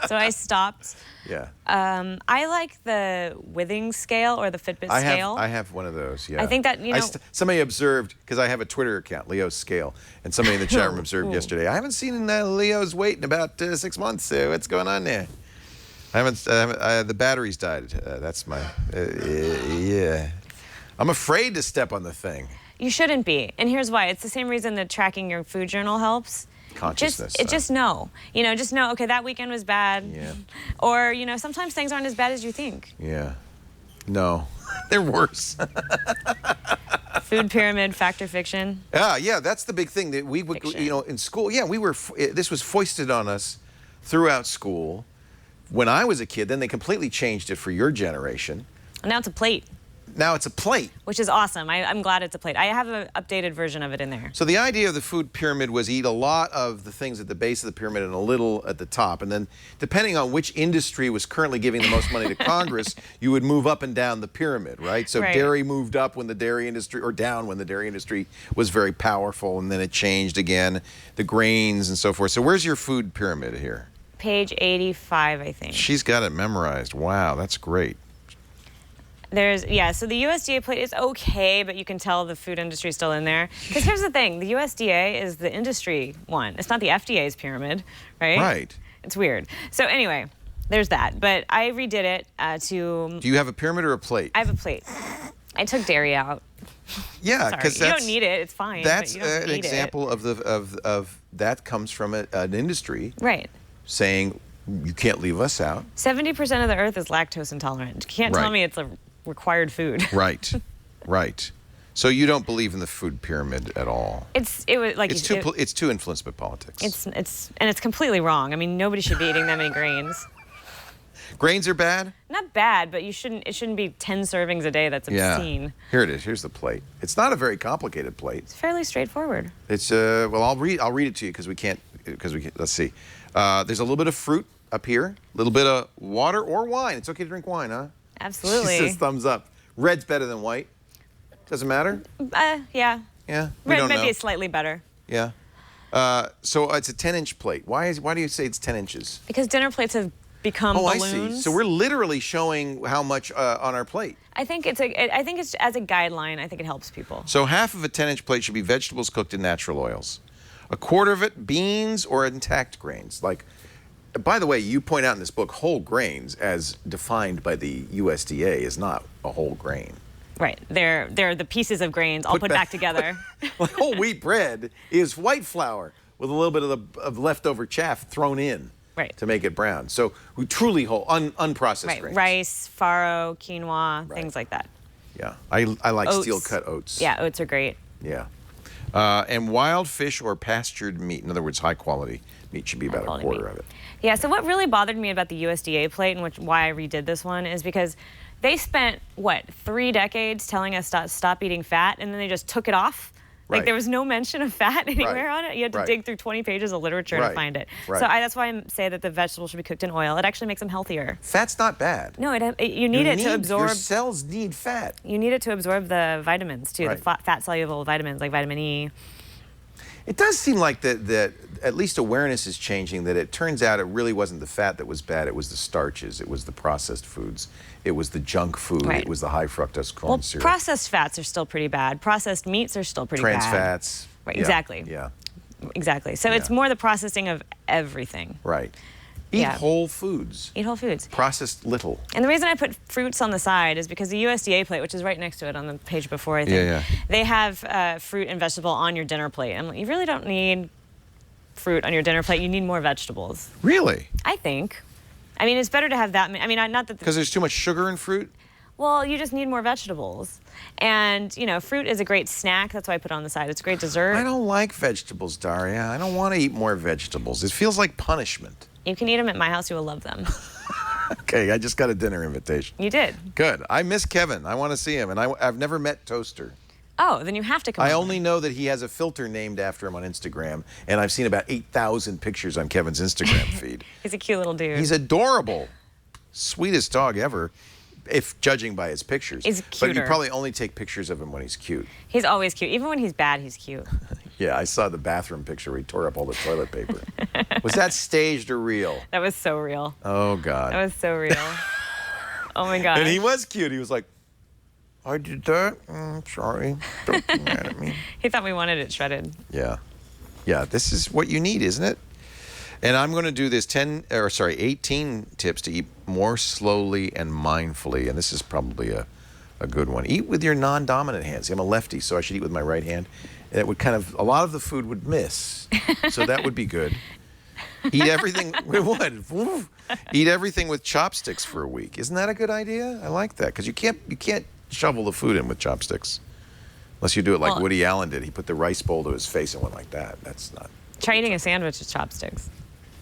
So I stopped. Yeah. I like the Withings scale or the Fitbit scale. I have one of those, yeah. I think that, somebody observed, because I have a Twitter account, Leo's Scale, and somebody in the chat room observed yesterday, I haven't seen Leo's weight in about 6 months, so what's going on there? The battery's died. That's my, yeah. I'm afraid to step on the thing. You shouldn't be. And here's why. It's the same reason that tracking your food journal helps. Consciousness. Just know. Just know, okay, that weekend was bad. Yeah. Or, sometimes things aren't as bad as you think. Yeah. No. They're worse. Food pyramid, fact or fiction. Yeah, that's the big thing that we would, Fiction. in school, this was foisted on us throughout school. When I was a kid, then they completely changed it for your generation. And now it's a plate. now it's a plate. Which is awesome. I'm glad it's a plate. I have an updated version of it in there. So the idea of the food pyramid was eat a lot of the things at the base of the pyramid and a little at the top. And then depending on which industry was currently giving the most money to Congress, you would move up and down the pyramid, right? So dairy moved up when the dairy industry, or down when the dairy industry was very powerful, and then it changed again, the grains and so forth. So where's your food pyramid here? Page 85, I think. She's got it memorized. Wow, that's great. So the USDA plate is okay, but you can tell the food industry is still in there. Because here's the thing, the USDA is the industry one. It's not the FDA's pyramid, right? Right. It's weird. So anyway, there's that. But I redid it to... Do you have a pyramid or a plate? I have a plate. I took dairy out. Yeah, because you don't need it. It's fine. That's but you don't an need example of that comes from an industry right. saying you can't leave us out. 70% of the earth is lactose intolerant. You can't tell me it's a required food. Right, right. So you don't believe in the food pyramid at all. It's too influenced by politics. It's completely wrong. I mean, nobody should be eating that many grains. Grains are bad? Not bad, but it shouldn't be 10 servings a day. That's obscene. Yeah. Here it is. Here's the plate. It's not a very complicated plate. It's fairly straightforward. It's well, I'll read it to you because we can't. Let's see. There's a little bit of fruit up here, a little bit of water or wine. It's okay to drink wine, huh? Absolutely. She says thumbs up. Red's better than white. Doesn't matter? Yeah. Yeah. Red might be slightly better. Yeah. So it's a 10-inch plate. Why do you say it's 10 inches? Because dinner plates have become balloons. I see. So we're literally showing how much on our plate. I think it's as a guideline. I think it helps people. So half of a 10-inch plate should be vegetables cooked in natural oils. A quarter of it, beans or intact grains. Like, by the way, you point out in this book, whole grains, as defined by the USDA, is not a whole grain. Right. They're the pieces of grains all put back together. Like whole wheat bread is white flour with a little bit of leftover chaff thrown in. Right. To make it brown. So we truly whole, unprocessed grains. Rice, farro, quinoa, things like that. Yeah. I like oats. steel-cut oats. Yeah, oats are great. Yeah. And wild fish or pastured meat, in other words, high-quality meat should be about a quarter of it. Yeah, so what really bothered me about the USDA plate, and why I redid this one, is because they spent, 3 decades telling us to stop eating fat, and then they just took it off? Like, there was no mention of fat anywhere on it. You had to dig through 20 pages of literature to find it. Right. So that's why I say that the vegetables should be cooked in oil. It actually makes them healthier. Fat's not bad. No, you need it to absorb... Your cells need fat. You need it to absorb the vitamins, too, the fat-soluble vitamins, like vitamin E. It does seem like that at least awareness is changing, that it turns out it really wasn't the fat that was bad, it was the starches, it was the processed foods, it was the junk food, it was the high fructose corn syrup. Processed fats are still pretty bad. Processed meats are still pretty bad. Trans fats. Right, yeah. exactly. Yeah. Exactly. So it's more the processing of everything. Right. Eat whole foods. Eat whole foods. Processed little. And the reason I put fruits on the side is because the USDA plate, which is right next to it on the page before, I think, they have fruit and vegetable on your dinner plate. And you really don't need fruit on your dinner plate. You need more vegetables. Really? I think. I mean, it's better to have that. I mean, not that... Because there's too much sugar in fruit? Well, you just need more vegetables. And, fruit is a great snack. That's why I put it on the side. It's a great dessert. I don't like vegetables, Daria. I don't want to eat more vegetables. It feels like punishment. You can eat them at my house. You will love them. Okay, I just got a dinner invitation. You did. Good. I miss Kevin. I want to see him. And I've never met Toaster. Oh, then you have to come I over. only know that he has a filter named after him on Instagram, and I've seen about 8,000 pictures on Kevin's Instagram feed. He's a cute little dude. He's adorable. Sweetest dog ever, if judging by his pictures. He's cuter. But you probably only take pictures of him when he's cute. He's always cute. Even when he's bad, he's cute. Yeah, I saw the bathroom picture where he tore up all the toilet paper. Was that staged or real? That was so real. Oh, God. That was so real. Oh, my God. And he was cute. He was like, I did that. Sorry. Don't be mad at me. He thought we wanted it shredded. Yeah. Yeah, this is what you need, isn't it? And I'm going to do this 18 tips to eat more slowly and mindfully. And this is probably a good one. Eat with your non-dominant hands. I'm a lefty, so I should eat with my right hand. And it would a lot of the food would miss. So that would be good. Eat everything, eat everything with chopsticks for a week. Isn't that a good idea? I like that, because you can't shovel the food in with chopsticks. Unless you do it like Woody Allen did. He put the rice bowl to his face and went like that. That's not... Try eating a sandwich with chopsticks.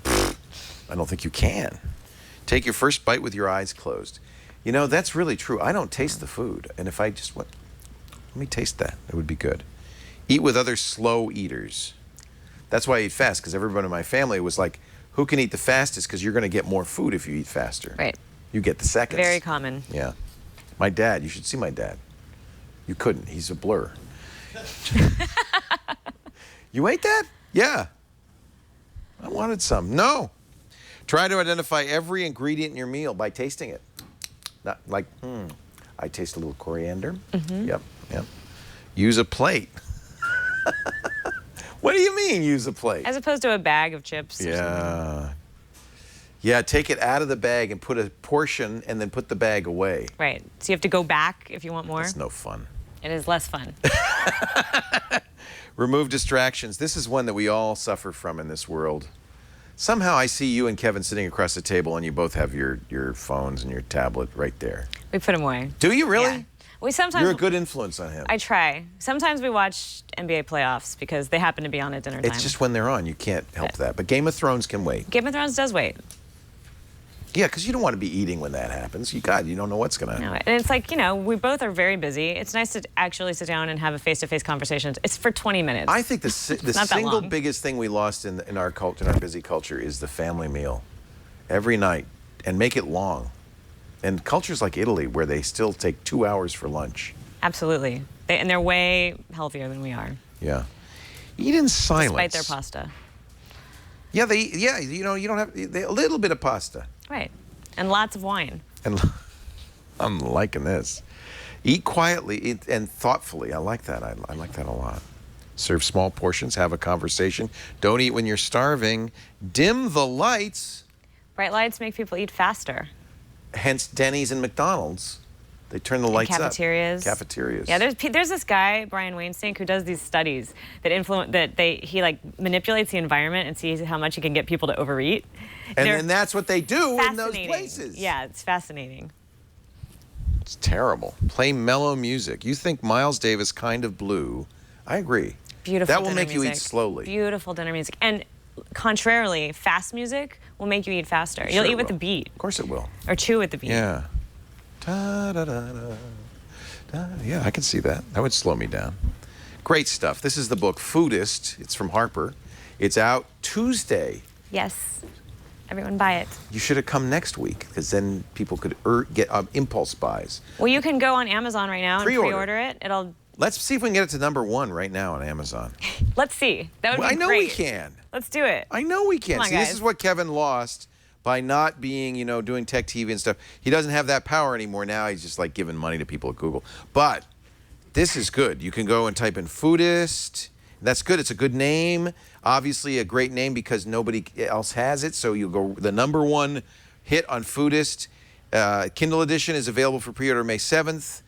I don't think you can. Take your first bite with your eyes closed. You know, that's really true. I don't taste the food. And if I just went, let me taste that. It would be good. Eat with other slow eaters. That's why I eat fast, because everyone in my family was like, who can eat the fastest? Because you're going to get more food if you eat faster. Right. You get the seconds. Very common. Yeah. My dad, you should see my dad. You couldn't. He's a blur. You ate that? Yeah. I wanted some. No. Try to identify every ingredient in your meal by tasting it. Not like, I taste a little coriander. Yep. Use a plate. What do you mean, use a plate? As opposed to a bag of chips. Or something. Yeah, take it out of the bag and put a portion and then put the bag away. Right. So you have to go back if you want more. That's no fun. It is less fun. Remove distractions. This is one that we all suffer from in this world. Somehow I see you and Kevin sitting across the table and you both have your phones and your tablet right there. We put them away. Do you really? Yeah. We sometimes. You're a good influence on him. I try. Sometimes we watch NBA playoffs because they happen to be on at dinner time. It's just when they're on, you can't help that. But Game of Thrones can wait. Game of Thrones does wait. Yeah, because you don't want to be eating when that happens. You don't know what's going to happen. No, and it's like, we both are very busy. It's nice to actually sit down and have a face-to-face conversation. It's for 20 minutes. I think the single biggest thing we lost in our culture, in our busy culture, is the family meal. Every night. And make it long. And cultures like Italy, where they still take 2 hours for lunch. Absolutely. And they're way healthier than we are. Yeah. Eat in silence. Despite their pasta. Yeah, you don't have a little bit of pasta. Right. And lots of wine. And I'm liking this. Eat quietly and thoughtfully. I like that. I like that a lot. Serve small portions. Have a conversation. Don't eat when you're starving. Dim the lights. Bright lights make people eat faster. Hence Denny's and McDonald's. They turn the lights cafeterias. up. Cafeterias. Yeah, there's this guy, Brian Wainstink, who does these studies that he manipulates the environment and sees how much he can get people to overeat. And then that's what they do in those places. Yeah, it's fascinating. It's terrible. Play mellow music. You think Miles Davis Kind of Blue. I agree. Beautiful. That will make you eat slowly. Beautiful dinner music. And contrarily, fast music will make you eat faster. You'll eat with the beat. Of course it will. Or chew with the beat. Yeah. Da, da, da, da, da. Yeah, I can see that. That would slow me down. Great stuff. This is the book Foodist. It's from Harper. It's out Tuesday. Yes. Everyone buy it. You should have come next week, because then people could get impulse buys. Well, you can go on Amazon right now and pre-order it. Let's see if we can get it to #1 right now on Amazon. Let's see. That would be great. I know we can. Let's do it. I know we can. Come on, See, guys. this is what Kevin lost by not being, doing tech TV and stuff. He doesn't have that power anymore now. He's just like giving money to people at Google. But this is good. You can go and type in Foodist. That's good. It's a good name. Obviously a great name because nobody else has it. So you go the #1 hit on Foodist. Kindle edition is available for pre-order May 7th.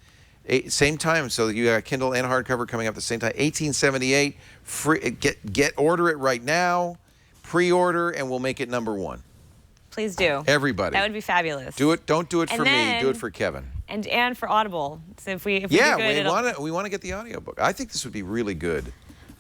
Same time. So you got Kindle and hardcover coming up at the same time. $18.78. Free. Order it right now. Pre-order and we'll make it #1. Please do. Everybody. That would be fabulous. Do it. Don't do it for me. Do it for Kevin. And for Audible. So if we do yeah, good, we want to get the audiobook. I think this would be really good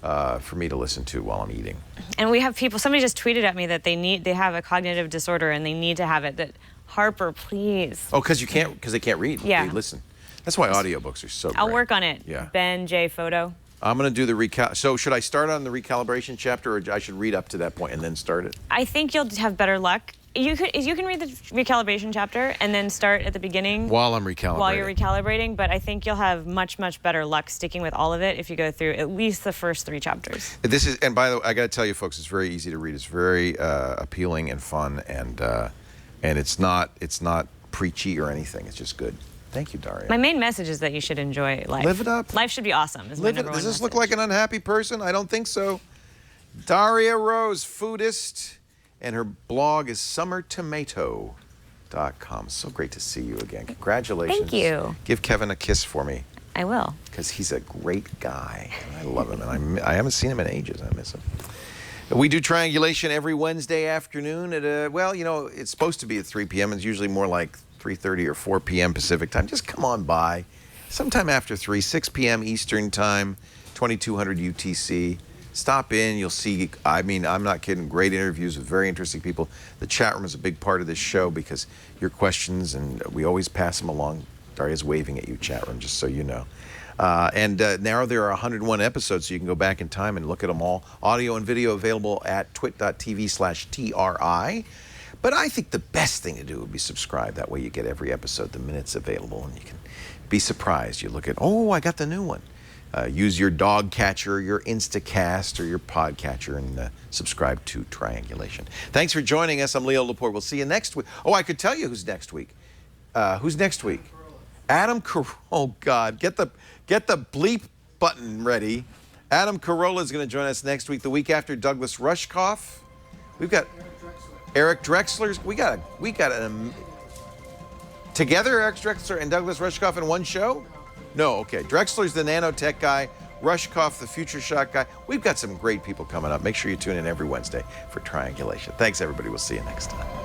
for me to listen to while I'm eating. And we have people. Somebody just tweeted at me that they have a cognitive disorder and they need to have it. That Harper, please. Oh, because they can't read. Yeah. They listen. That's why audiobooks are so great. I'll work on it. Yeah. Ben J. Photo. I'm going to do the So should I start on the recalibration chapter, or I should read up to that point and then start it? I think you'll have better luck. You can read the recalibration chapter and then start at the beginning while I'm recalibrating. While you're recalibrating, but I think you'll have much better luck sticking with all of it if you go through at least the first 3 chapters. And by the way, I got to tell you, folks, it's very easy to read. It's very appealing and fun, and it's not preachy or anything. It's just good. Thank you, Daria. My main message is that you should enjoy life. Live it up. Life should be awesome. Does this look like an unhappy person? I don't think so. Darya Rose, Foodist. And her blog is summertomato.com. So great to see you again. Congratulations. Thank you. Give Kevin a kiss for me. I will. Because he's a great guy. I love him. And I haven't seen him in ages. I miss him. We do Triangulation every Wednesday afternoon at, it's supposed to be at 3 p.m. It's usually more like 3:30 or 4 p.m. Pacific time. Just come on by. Sometime after 3, 6 p.m. Eastern time, 2200 UTC. Stop in. You'll see, I mean, I'm not kidding, great interviews with very interesting people. The chat room is a big part of this show because your questions, and we always pass them along. Darya's waving at you, chat room, just so you know. Now there are 101 episodes, so you can go back in time and look at them all. Audio and video available at twit.tv/TRI. But I think the best thing to do would be subscribe. That way you get every episode the minute it's available, and you can be surprised. You look at, oh, I got the new one. Use your dog catcher, your Instacast, or your podcatcher, and subscribe to Triangulation. Thanks for joining us. I'm Leo Laporte. We'll see you next week. Oh, I could tell you who's next week. Who's next week? Adam Carolla. Oh, God. Get the bleep button ready. Adam Carolla is going to join us next week. The week after, Douglas Rushkoff. We've got Eric Drexler's. We got together, Eric Drexler and Douglas Rushkoff in one show? No, okay. Drexler's the nanotech guy, Rushkoff the future shot guy. We've got some great people coming up. Make sure you tune in every Wednesday for Triangulation. Thanks, everybody. We'll see you next time.